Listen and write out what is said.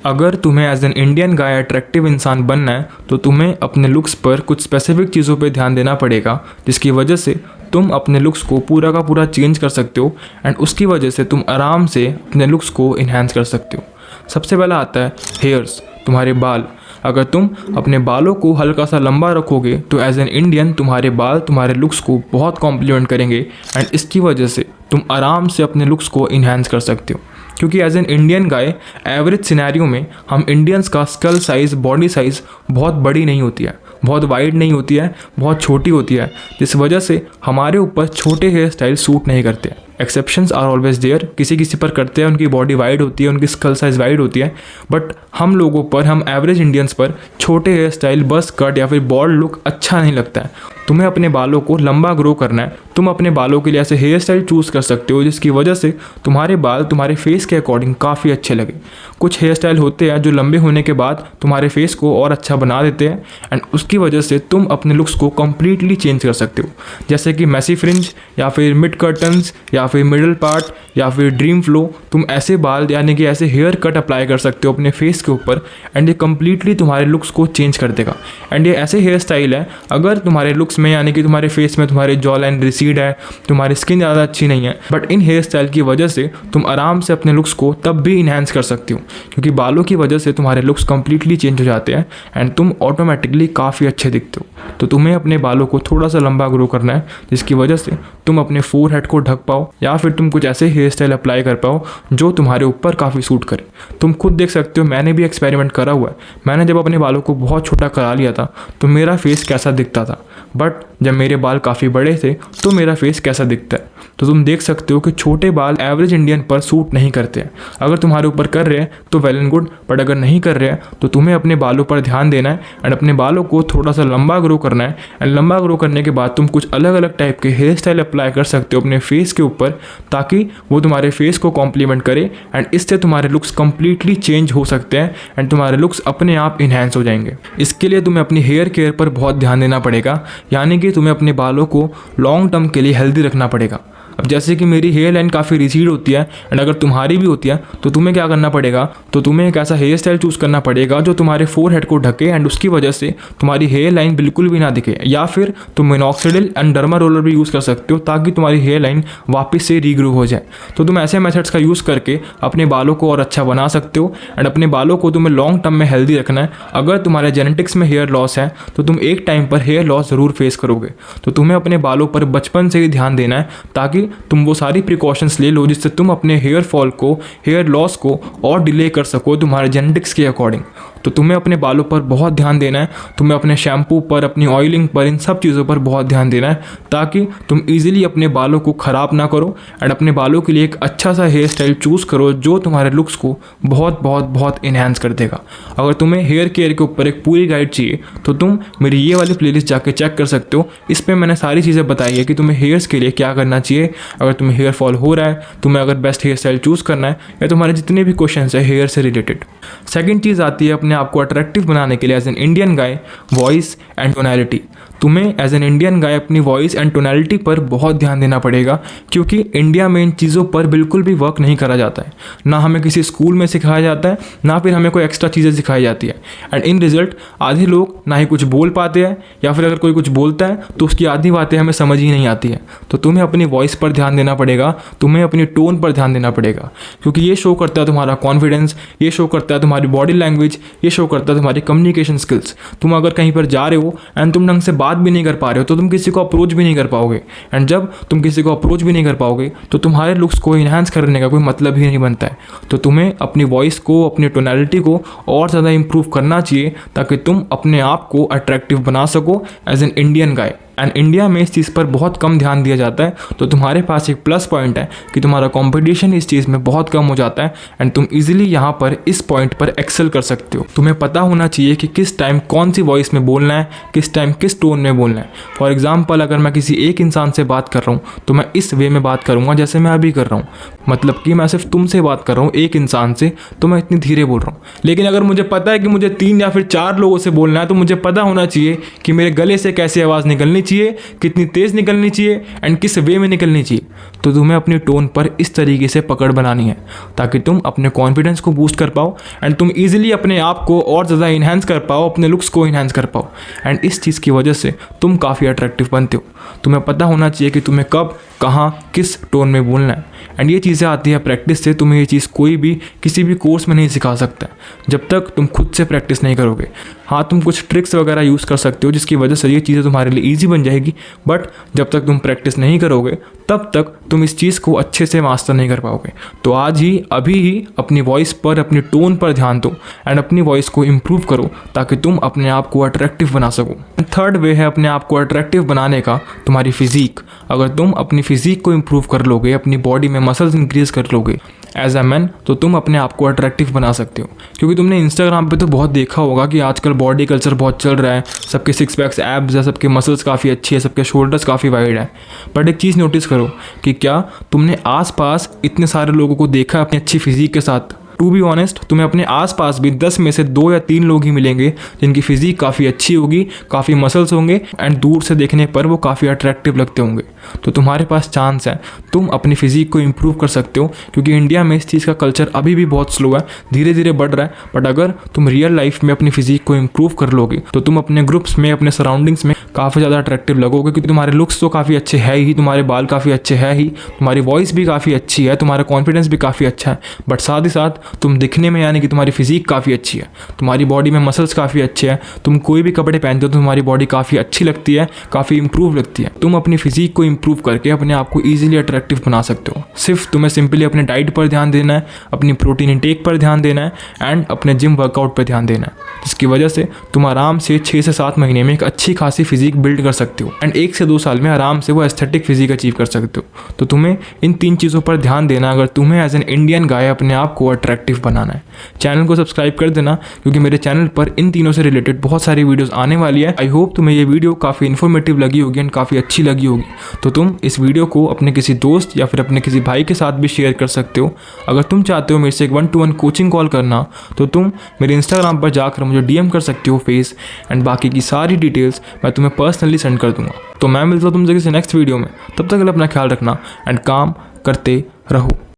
अगर तुम्हें as an Indian guy attractive इंसान बनना है तो तुम्हें अपने लुक्स पर कुछ स्पेसिफिक चीज़ों पे ध्यान देना पड़ेगा, जिसकी वजह से तुम अपने लुक्स को पूरा का पूरा चेंज कर सकते हो एंड उसकी वजह से तुम आराम से अपने लुक्स को इन्हांस कर सकते हो। सबसे पहला आता है हेयर्स, तुम्हारे बाल। अगर तुम अपने बालों को हल्का सा लंबा रखोगे तो एज एन इंडियन तुम्हारे बाल तुम्हारे लुक्स को बहुत कॉम्प्लीमेंट करेंगे एंड इसकी वजह से तुम आराम से अपने लुक्स को इन्हांस कर सकते हो। क्योंकि as an Indian guy average scenario में हम इंडियंस का स्कल साइज़, बॉडी साइज़ बहुत बड़ी नहीं होती है, बहुत वाइड नहीं होती है, बहुत छोटी होती है, जिस वजह से हमारे ऊपर छोटे हेयर स्टाइल सूट नहीं करते हैं। एक्सेप्शंस आर ऑलवेज देयर, किसी किसी पर करते हैं, उनकी बॉडी वाइड होती है, उनकी स्कल साइज़ वाइड होती है, बट हम लोगों पर, हम एवरेज इंडियंस पर छोटे हेयर स्टाइल, बस कट या फिर बॉल्ड लुक अच्छा नहीं लगता है। तुम्हें अपने बालों को लंबा ग्रो करना है, तुम अपने बालों के लिए ऐसे हेयर स्टाइल चूज़ कर सकते हो जिसकी वजह से तुम्हारे बाल तुम्हारे फेस के अकॉर्डिंग काफ़ी अच्छे लगे। कुछ हेयर स्टाइल होते हैं जो लंबे होने के बाद तुम्हारे फेस को और अच्छा बना देते हैं एंड उसकी वजह से तुम अपने लुक्स को कम्प्लीटली चेंज कर सकते हो, जैसे कि मैसी फ्रिंज या फिर मिड कर्टन्स या फिर मिडल पार्ट या फिर ड्रीम फ्लो। तुम ऐसे बाल यानी कि ऐसे हेयर कट अप्लाई कर सकते हो अपने फेस के ऊपर एंड ये कम्प्लीटली तुम्हारे लुक्स को चेंज कर देगा। एंड ये ऐसे हेयर स्टाइल है, अगर तुम्हारे लुक्स में यानी कि तुम्हारे फेस में तुम्हारे जॉ लाइन रिसीड है, तुम्हारी स्किन ज़्यादा अच्छी नहीं है, बट इन हेयर स्टाइल की वजह से तुम आराम से अपने लुक्स को तब भी इन्हांस कर सकती हो, क्योंकि बालों की वजह से तुम्हारे लुक्स कम्प्लीटली चेंज हो जाते हैं एंड तुम ऑटोमेटिकली काफ़ी अच्छे दिखते हो। तो तुम्हें अपने बालों को थोड़ा सा लंबा ग्रो करना है, जिसकी वजह से तुम अपने फोरहेड को ढक पाओ या फिर तुम कुछ ऐसे हेयर स्टाइल अप्लाई कर पाओ जो तुम्हारे ऊपर काफ़ी सूट करे। तुम खुद देख सकते हो, मैंने भी एक्सपेरिमेंट करा हुआ है। मैंने जब अपने बालों को बहुत छोटा करा लिया था तो मेरा फेस कैसा दिखता था, बट जब मेरे बाल काफ़ी बड़े थे तो मेरा फेस कैसा दिखता है। तो तुम देख सकते हो कि छोटे बाल एवरेज इंडियन पर सूट नहीं करते हैं। अगर तुम्हारे ऊपर कर रहे हैं तो वेल एंड गुड, बट अगर नहीं कर रहे हैं तो तुम्हें अपने बालों पर ध्यान देना है एंड अपने बालों को थोड़ा सा लंबा ग्रो करना है एंड लंबा ग्रो करने के बाद तुम कुछ अलग अलग टाइप के हेयर स्टाइल अप्लाई कर सकते हो अपने फेस के ऊपर, ताकि वो तुम्हारे फेस को कॉम्प्लीमेंट करे एंड इससे तुम्हारे लुक्स कंप्लीटली चेंज हो सकते हैं एंड तुम्हारे लुक्स अपने आप इन्हांस हो जाएंगे। इसके लिए तुम्हें अपनी हेयर केयर पर बहुत ध्यान देना पड़ेगा, यानी कि तुम्हें अपने बालों को लॉन्ग टर्म के लिए हेल्दी रखना पड़ेगा। अब जैसे कि मेरी हेयर लाइन काफ़ी रिसीड होती है एंड अगर तुम्हारी भी होती है तो तुम्हें क्या करना पड़ेगा, तो तुम्हें एक ऐसा हेयर स्टाइल चूज़ करना पड़ेगा जो तुम्हारे फोरहेड को ढके एंड उसकी वजह से तुम्हारी हेयर लाइन बिल्कुल भी ना दिखे, या फिर तुम मिनॉक्सिडिल एंड डर्मा रोलर भी यूज़ कर सकते हो ताकि तुम्हारी हेयर लाइन वापस से रीग्रो हो जाए। तो तुम ऐसे मेथड्स का यूज़ करके अपने बालों को और अच्छा बना सकते हो एंड अपने बालों को तुम्हें लॉन्ग टर्म में हेल्दी रखना है। अगर तुम्हारे जेनेटिक्स में हेयर लॉस है तो तुम एक टाइम पर हेयर लॉस ज़रूर फेस करोगे, तो तुम्हें अपने बालों पर बचपन से ही ध्यान देना है ताकि तुम वो सारी प्रिकॉशंस ले लो जिससे तुम अपने हेयर फॉल को, हेयर लॉस को और डिले कर सको तुम्हारे जेनेटिक्स के अकॉर्डिंग। तो तुम्हें अपने बालों पर बहुत ध्यान देना है, तुम्हें अपने शैम्पू पर, अपनी ऑयलिंग पर, इन सब चीज़ों पर बहुत ध्यान देना है ताकि तुम इजीली अपने बालों को ख़राब ना करो एंड अपने बालों के लिए एक अच्छा सा हेयर स्टाइल चूज़ करो जो तुम्हारे लुक्स को बहुत बहुत बहुत इन्हांस कर देगा। अगर तुम्हें हेयर केयर के ऊपर एक पूरी गाइड चाहिए तो तुम मेरी ये वाली प्लेलिस्ट जाके चेक कर सकते हो। इस पर मैंने सारी चीज़ें बताई है कि तुम्हें हेयर्स के लिए क्या करना चाहिए, अगर तुम्हें हेयर फॉल हो रहा है, तुम्हें अगर बेस्ट हेयर स्टाइल चूज़ करना है, या तुम्हारे जितने भी क्वेश्चन है हेयर से रिलेटेड। सेकेंड चीज़ आती है अपने आपको अट्रैक्टिव बनाने के लिए as an Indian guy, voice and tonality. तुम्हें एज एन इंडियन गाय अपनी वॉइस एंड टोनैलिटी पर बहुत ध्यान देना पड़ेगा, क्योंकि इंडिया में इन चीज़ों पर बिल्कुल भी वर्क नहीं करा जाता है। ना हमें किसी स्कूल में सिखाया जाता है, ना फिर हमें कोई एक्स्ट्रा चीज़ें सिखाई जाती है एंड इन रिजल्ट आधे लोग ना ही कुछ बोल पाते हैं, या फिर अगर कोई कुछ बोलता है तो उसकी आधी बातें हमें समझ ही नहीं आती है। तो तुम्हें अपनी वॉइस पर ध्यान देना पड़ेगा, तुम्हें अपनी टोन पर ध्यान देना पड़ेगा, क्योंकि ये शो करता है तुम्हारा कॉन्फिडेंस, ये शो करता है तुम्हारी बॉडी लैंग्वेज, ये शो करता है तुम्हारी कम्युनिकेशन स्किल्स। तुम अगर कहीं पर जा रहे हो एंड तुम ढंग से बात भी नहीं कर पा रहे हो तो तुम किसी को अप्रोच भी नहीं कर पाओगे, एंड जब तुम किसी को अप्रोच भी नहीं कर पाओगे तो तुम्हारे लुक्स को इन्हांस करने का कोई मतलब ही नहीं बनता है। तो तुम्हें अपनी वॉइस को, अपनी टोनैलिटी को और ज़्यादा इंप्रूव करना चाहिए ताकि तुम अपने आप को अट्रैक्टिव बना सको as an Indian guy. And India में इस चीज़ पर बहुत कम ध्यान दिया जाता है, तो तुम्हारे पास एक प्लस पॉइंट है कि तुम्हारा कंपटीशन इस चीज़ में बहुत कम हो जाता है एंड तुम इजीली यहाँ पर इस पॉइंट पर एक्सेल कर सकते हो। तुम्हें पता होना चाहिए कि किस टाइम कौन सी वॉइस में बोलना है, किस टाइम किस टोन में बोलना है। फॉर एग्जाम्पल, अगर मैं किसी एक इंसान से बात कर रहा हूँ तो मैं इस वे में बात करूँगा जैसे मैं अभी कर रहा हूँ, मतलब कि मैं सिर्फ तुमसे बात कर रहा हूँ एक इंसान से, तो मैं इतनी धीरे बोल रहा हूँ। लेकिन अगर मुझे पता है कि मुझे 3 या फिर 4 लोगों से बोलना है तो मुझे पता होना चाहिए कि मेरे गले से कैसी आवाज़ निकलनी चाहिए, कितनी तेज़ निकलनी चाहिए एंड किस वे में निकलनी चाहिए। तो तुम्हें अपनी टोन पर इस तरीके से पकड़ बनानी है ताकि तुम अपने कॉन्फिडेंस को बूस्ट कर पाओ एंड तुम ईजिली अपने आप को और ज़्यादा इन्हेंस कर पाओ, अपने लुक्स को इन्हेंस कर पाओ। एंड इस चीज़ की वजह से तुम काफ़ी अट्रैक्टिव बनते हो। तुम्हें पता होना चाहिए कि तुम्हें कब, कहाँ, किस टोन में बोलना है। एंड ये चीज़ें आती है प्रैक्टिस से। तुम्हें ये चीज़ कोई भी किसी भी कोर्स में नहीं सिखा सकता जब तक तुम खुद से प्रैक्टिस नहीं करोगे। हाँ, तुम कुछ ट्रिक्स वगैरह यूज़ कर सकते हो जिसकी वजह से ये चीज़ें तुम्हारे लिए ईजी बन जाएगी, बट जब तक तुम प्रैक्टिस नहीं करोगे तब तक तुम इस चीज़ को अच्छे से मास्टर नहीं कर पाओगे। तो आज ही, अभी ही अपनी वॉइस पर, अपनी टोन पर ध्यान दो एंड अपनी वॉइस को इम्प्रूव करो ताकि तुम अपने आप को अट्रैक्टिव बना सको। थर्ड वे है अपने आप को अट्रैक्टिव बनाने का, तुम्हारी फिजिक। अगर तुम अपनी फिजिक को इम्प्रूव कर लोगे, अपनी बॉडी में मसल्स इंक्रीज कर लोगे एज अ मैन, तो तुम अपने आप को अट्रैक्टिव बना सकते हो। क्योंकि तुमने इंस्टाग्राम पे तो बहुत देखा होगा कि आजकल बॉडी कल्चर बहुत चल रहा है, सबके सिक्स पैक्स, एब्स है, सबके मसल्स काफ़ी अच्छी है, सबके शोल्डर्स काफ़ी वाइड है। बट एक चीज़ नोटिस करो कि क्या तुमने आसपास इतने सारे लोगों को देखा अपनी अच्छी फिजिक के साथ? टू बी ऑनेस्ट, तुम्हें अपने आसपास भी 10 में से 2 या 3 लोग ही मिलेंगे जिनकी फिजिक काफ़ी अच्छी होगी, काफ़ी मसल्स होंगे एंड दूर से देखने पर वो काफ़ी अट्रैक्टिव लगते होंगे। तो तुम्हारे पास चांस है, तुम अपनी फिजिक को इम्प्रूव कर सकते हो। क्योंकि इंडिया में इस चीज़ का कल्चर अभी भी बहुत स्लो है, धीरे धीरे बढ़ रहा है। बट अगर तुम रियल लाइफ में अपनी फिजिक को इम्प्रूव कर लोगे तो तुम अपने ग्रुप्स में, अपने सराउंडिंग्स में काफ़ी ज़्यादा अट्रैक्टिव लगोगे। क्योंकि तुम्हारे लुक्स तो काफ़ी अच्छे है ही, तुम्हारे बाल काफ़ी अच्छे है ही, तुम्हारी वॉइस भी काफ़ी अच्छी है, तुम्हारा कॉन्फिडेंस भी काफ़ी अच्छा है, बट साथ ही साथ तुम दिखने में, यानी कि तुम्हारी फिजिक काफ़ी अच्छी है, तुम्हारी बॉडी में मसल्स काफ़ी अच्छे हैं, तुम कोई भी कपड़े पहनते हो तो तुम्हारी बॉडी काफ़ी अच्छी लगती है, काफ़ी इंप्रूव लगती है। तुम अपनी फिजिक को इम्प्रूव करके अपने आप को ईजिली अट्रैक्टिव बना सकते हो। सिर्फ तुम्हें सिंपली अपने डाइट पर ध्यान देना है, अपनी प्रोटीन इंटेक पर ध्यान देना है एंड अपने जिम वर्कआउट पर ध्यान देना है, जिसकी वजह से तुम आराम से 6 से 7 महीने में एक अच्छी खासी फिजिक बिल्ड कर सकते हो एंड 1 से 2 साल में आराम से वो एस्थेटिक फिजिक अचीव कर सकते हो। तो तुम्हें इन 3 चीज़ों पर ध्यान देना अगर तुम्हें एज एन इंडियन गाय अपने आप को अट्रैक्टिव बनाना है। चैनल को सब्सक्राइब कर देना क्योंकि मेरे चैनल पर इन तीनों से रिलेटेड बहुत सारी वीडियोस आने वाली है। आई होप तुम्हें ये वीडियो काफ़ी इन्फॉर्मेटिव लगी होगी एंड काफ़ी अच्छी लगी होगी। तो तुम इस वीडियो को अपने किसी दोस्त या फिर अपने किसी भाई के साथ भी शेयर कर सकते हो। अगर तुम चाहते हो मेरे से एक 1-to-1 कोचिंग कॉल करना तो तुम मेरे इंस्टाग्राम पर जाकर मुझे DM कर सकते हो फेस, एंड बाकी की सारी डिटेल्स मैं तुम्हें पर्सनली सेंड कर दूंगा। तो मैं मिलता हूँ तुमसे किसी नेक्स्ट वीडियो में, तब तक के लिए अपना ख्याल रखना एंड काम करते रहो।